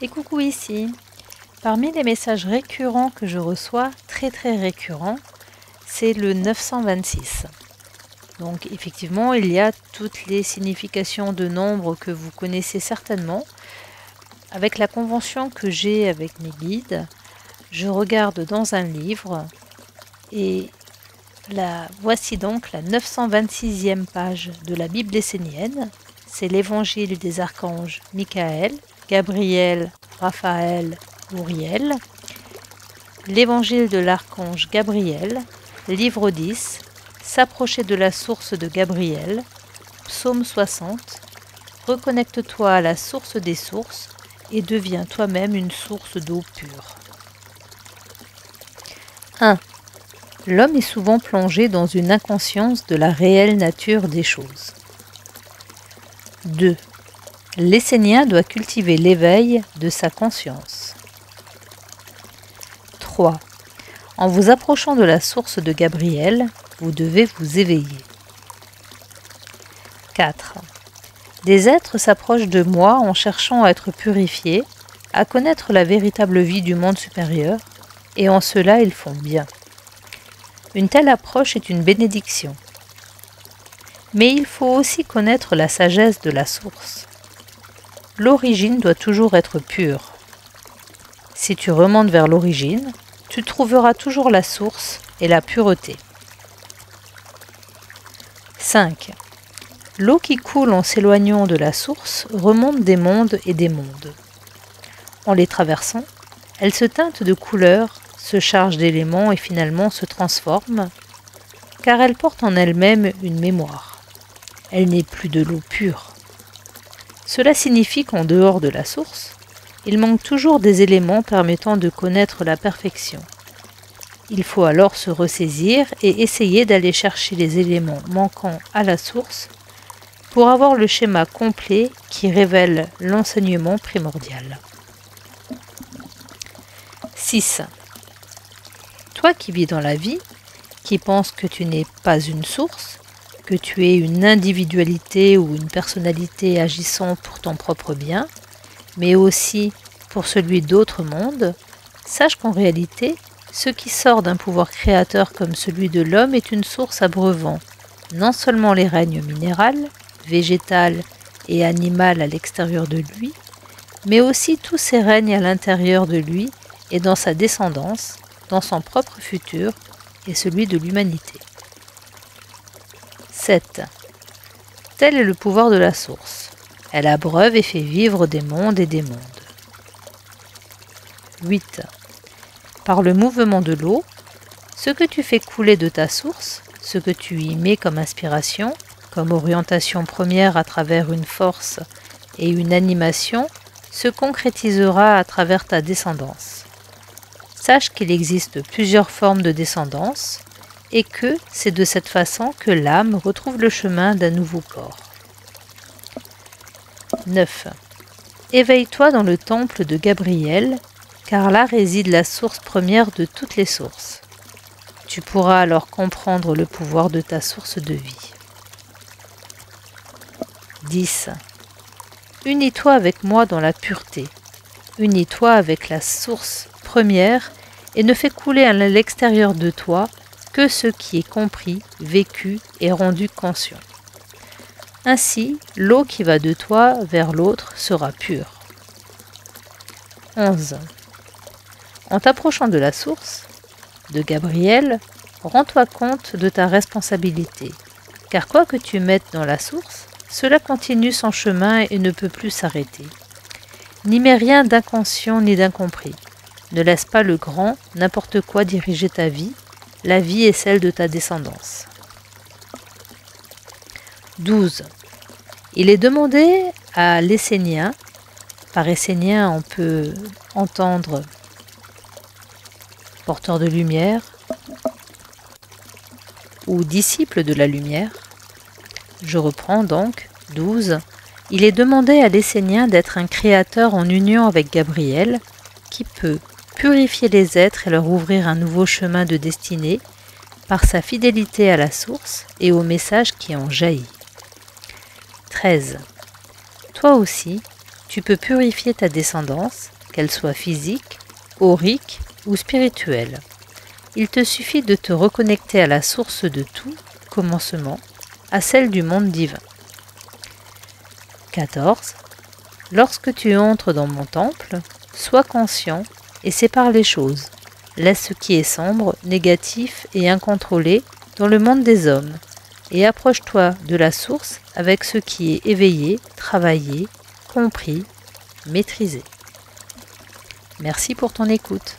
Et coucou ici. Parmi les messages récurrents que je reçois, très récurrents, c'est le 926. Donc effectivement, il y a toutes les significations de nombres que vous connaissez certainement. Avec la convention que j'ai avec mes guides, je regarde dans un livre et voici donc la 926e page de la Bible essénienne. C'est l'évangile des archanges Michael, Gabriel, Raphaël, Uriel. L'évangile de l'archange Gabriel, livre 10, s'approcher de la source de Gabriel, psaume 60, reconnecte-toi à la source des sources et deviens toi-même une source d'eau pure. 1. L'homme est souvent plongé dans une inconscience de la réelle nature des choses. 2. L'essénien doit cultiver l'éveil de sa conscience. 3. En vous approchant de la source de Gabriel, vous devez vous éveiller. 4. Des êtres s'approchent de moi en cherchant à être purifiés, à connaître la véritable vie du monde supérieur, et en cela ils font bien. Une telle approche est une bénédiction. Mais il faut aussi connaître la sagesse de la source. L'origine doit toujours être pure. Si tu remontes vers l'origine, tu trouveras toujours la source et la pureté. 5. L'eau qui coule en s'éloignant de la source remonte des mondes et des mondes. En les traversant, elle se teinte de couleurs, se charge d'éléments et finalement se transforme, car elle porte en elle-même une mémoire. Elle n'est plus de l'eau pure. Cela signifie qu'en dehors de la source, il manque toujours des éléments permettant de connaître la perfection. Il faut alors se ressaisir et essayer d'aller chercher les éléments manquants à la source pour avoir le schéma complet qui révèle l'enseignement primordial. 6. Toi qui vis dans la vie, qui penses que tu n'es pas une source, que tu es une individualité ou une personnalité agissant pour ton propre bien, mais aussi pour celui d'autres mondes, sache qu'en réalité, ce qui sort d'un pouvoir créateur comme celui de l'homme est une source abreuvant non seulement les règnes minéral, végétal et animal à l'extérieur de lui, mais aussi tous ces règnes à l'intérieur de lui et dans sa descendance, dans son propre futur et celui de l'humanité. 7. Tel est le pouvoir de la source. Elle abreuve et fait vivre des mondes et des mondes. 8. Par le mouvement de l'eau, ce que tu fais couler de ta source, ce que tu y mets comme inspiration, comme orientation première à travers une force et une animation, se concrétisera à travers ta descendance. Sache qu'il existe plusieurs formes de descendance et que c'est de cette façon que l'âme retrouve le chemin d'un nouveau corps. 9. Éveille-toi dans le temple de Gabriel, car là réside la source première de toutes les sources. Tu pourras alors comprendre le pouvoir de ta source de vie. 10. Unis-toi avec moi dans la pureté. Unis-toi avec la source première et ne fais couler à l'extérieur de toi que ce qui est compris, vécu et rendu conscient. Ainsi, l'eau qui va de toi vers l'autre sera pure. 11. En t'approchant de la source, de Gabriel, rends-toi compte de ta responsabilité, car quoi que tu mettes dans la source, cela continue son chemin et ne peut plus s'arrêter. N'y mets rien d'inconscient ni d'incompris. Ne laisse pas le grand, n'importe quoi diriger ta vie. La vie est celle de ta descendance. 12. Il est demandé à l'essénien, par essénien on peut entendre porteur de lumière ou disciple de la lumière. Je reprends donc 12. Il est demandé à l'essénien d'être un créateur en union avec Gabriel qui peut purifier les êtres et leur ouvrir un nouveau chemin de destinée par sa fidélité à la source et au message qui en jaillit. 13. Toi aussi, tu peux purifier ta descendance, qu'elle soit physique, aurique ou spirituelle. Il te suffit de te reconnecter à la source de tout commencement, à celle du monde divin. 14. Lorsque tu entres dans mon temple, sois conscient et sépare les choses. Laisse ce qui est sombre, négatif et incontrôlé dans le monde des hommes et approche-toi de la source avec ce qui est éveillé, travaillé, compris, maîtrisé. Merci pour ton écoute.